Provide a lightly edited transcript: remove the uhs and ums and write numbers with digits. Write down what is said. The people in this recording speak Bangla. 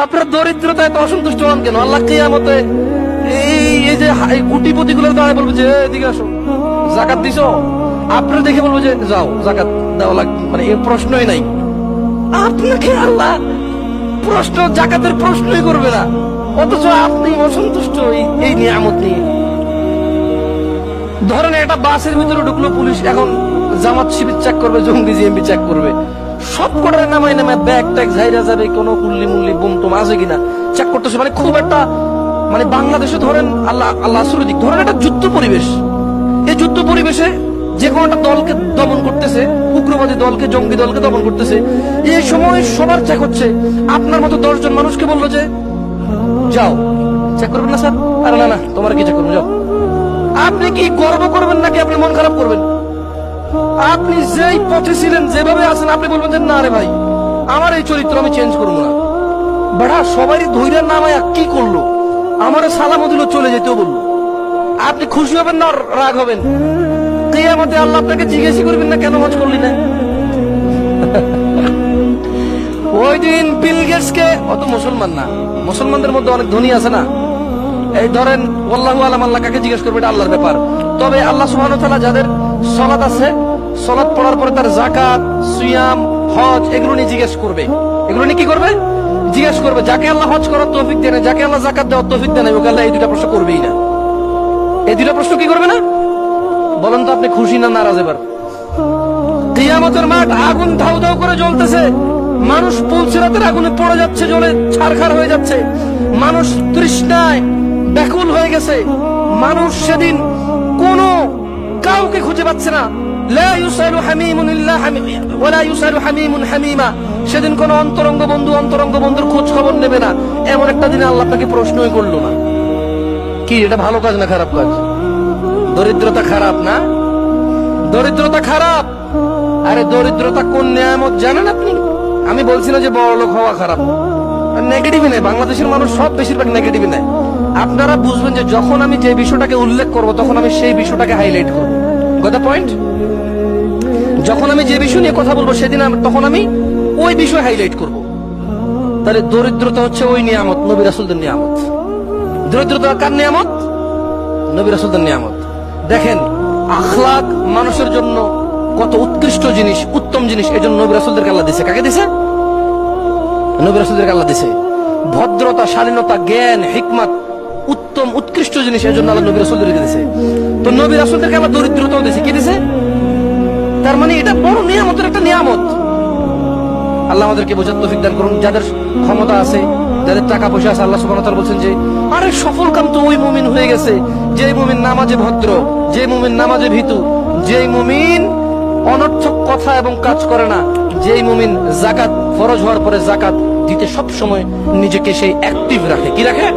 আপনার দরিদ্রতায় তো অসন্তুষ্ট হন কেন? আল্লাহ কিয়ামতে এই যে কোটিপতি গুলো দাঁড়ায় বলবে যে এদিকে আসো, জাকাত দিছো? আপনার দেখে বলবো যে যাও জাকাত দেওয়া লাগবে, মানে এই প্রশ্নই নাই। আপনাকে আল্লাহ প্রশ্ন জাকাতের প্রশ্নই করবে না, অথচ আপনি অসন্তুষ্ট এই নিয়ামত নিয়ে। ধরেন একটা বাসের ভিতরে ঢুকলো পুলিশ, এখন জামাত শিবির চেক করবে, জঙ্গি জিএমবি চেক করবে, সব কটারে নামায় নামায় ব্যাগ ট্যাগ ঝাইরা যাবে, কোনো কুল্লি মুল্লি বুম টুম আছে কিনা চেক করতেছে। মানে খুব একটা, মানে বাংলাদেশে ধরেন আল্লাহ আসলে দিক, ধরেন একটা যুদ্ধ পরিবেশ। এই যুদ্ধ পরিবেশে যে কোনো একটা দলকে দমন করতেছে, উগ্রবাদী দলকে, জঙ্গি দলকে দমন করতেছে। এই সময় সবার চেক হচ্ছে। আপনার মতো 10 জন মানুষকে বললো যে যাও চেক করবেন না স্যার? আরে না না, তোমার কি চেক করবো, যাও। আপনি কি গর্ব করবেন নাকি আপনি মন খারাপ করবেন? আপনি যেই পথে ছিলেন, যেভাবে আছেন, আপনি বলবেন যে না রে ভাই, আমার এই চরিত্র আমি চেঞ্জ করবো না। বেড়া সবারই ধৈর্যের নামায় কি করলো, আমারে সালামও দিল, চলে যেতেও বললো। আপনি খুশি হবেন না রাগ হবেন? কিয়ামতে আল্লাহ আপনাকে জিজ্ঞেস করবেন না কেন হজ করলি না? ওই দিন বিল গেটসকে, অত মুসলমান না, মুসলমানদের মধ্যে অনেক ধনী আছে না, এই ধরেন আল্লাহু আলাম, আল্লাহ কাকে জিজ্ঞেস করবে এটা আল্লাহর ব্যাপার। তবে আল্লাহ সুবহানাহু ওয়া তাআলা যাদের সালাত আছে, সালাত পড়ার পরে তার যাকাত, সিয়াম, হজ এগুলো নিয়ে জিজ্ঞেস করবে। এগুলো নিয়ে কি করবে? জিজ্ঞেস করবে। যাকে আল্লাহ হজ করার তৌফিক দেয় না, যাকে আল্লাহ যাকাত দেওয়ার তৌফিক দেয় না, ওকে আল্লাহ এই দুটো প্রশ্ন করবেই না। এই দুটো প্রশ্ন কি করবে না? বলেন তো আপনি খুশি না নারাজ? এবার কিয়ামতের মাঠ আগুন ধাউ ধাউ করে জ্বলতেছে, মানুষ পুলসিরাতের আগুনে পড়ে যাচ্ছে, জ্বলে ছারখার হয়ে যাচ্ছে, মানুষ তৃষ্ণায় ব্যাকুল হয়ে গেছে। মানুষ সেদিন কোনো কাউকে খুঁজে পাচ্ছে না। লা ইউসালু হামিমুন ইল্লা ওয়ালা ইউসালু হামিমুন হামিমা। সেদিন কোন অন্তরঙ্গ বন্ধুর খোঁজ খবর নেবে না। এমন একটা দিনে আল্লাহ আপনাকে প্রশ্নই করলো না। কি এটা ভালো কাজ না খারাপ কাজ? দরিদ্রতা খারাপ না? দরিদ্রতা খারাপ? আরে দরিদ্রতা কোন নিয়ামত জানেন আপনি? আমি বলছি না যে বড়লোক হওয়া খারাপ, নেগেটিভই নেই। বাংলাদেশের মানুষ সব বেশিরভাগ নেগেটিভই নেই। আপনারা বুঝবেন যে যখন আমি যে বিষয়টাকে উল্লেখ করব, তখন আমি সেই বিষয়টাকে হাইলাইট করব। গত পয়েন্ট, যখন আমি যে বিষয় নিয়ে কথা বলবো সেদিন তখন আমি ওই বিষয় হাইলাইট করব। তাহলে দরিদ্রতা হচ্ছে ওই নিয়ামত, নবী রাসূলদের নিয়ামত। দরিদ্রতা কার নিয়ামত? নবী রাসূলদের নিয়ামত। দেখেন আখলাক মানুষের জন্য কত উৎকৃষ্ট জিনিস, উত্তম জিনিস। এই জন্য নবী রাসূলদেরকে আল্লাহ দিছে। কাকে দিছে? নবী রাসূলদেরকে আল্লাহ দিছে। ভদ্রতা, শালীনতা, জ্ঞান, হিকমত উত্তম উৎকৃষ্ট জিনিস, এই জন্য আল্লাহ নবী রাসূলদেরকে দিছে। তো নবী রাসূলদেরকে আল্লাহ দরিদ্রতাও দিছে। কি দিছে? তার মানে এটা বড় নিয়ামতের একটা নিয়ামত। আল্লাহ আমাদেরকে বোঝার তৌফিক দান করুন। যাদের ক্ষমতা আছে, যাদের টাকা পয়সা আছে, আল্লাহ সুবহানাহু ওয়া তাআলা বলছেন যে আরে সফল কাম তো ওই মুমিন হয়ে গেছে, যে মুমিন নামাজে ভদ্র, যে মুমিন নামাজে ভীতু, যে মুমিন অনর্থক কথা এবং কাজ করে না, যেই মুমিন যাকাত ফরজ হওয়ার পরে যাকাত দিতে সব সময় নিজেকে সেই অ্যাক্টিভ রাখে। কি রাখে?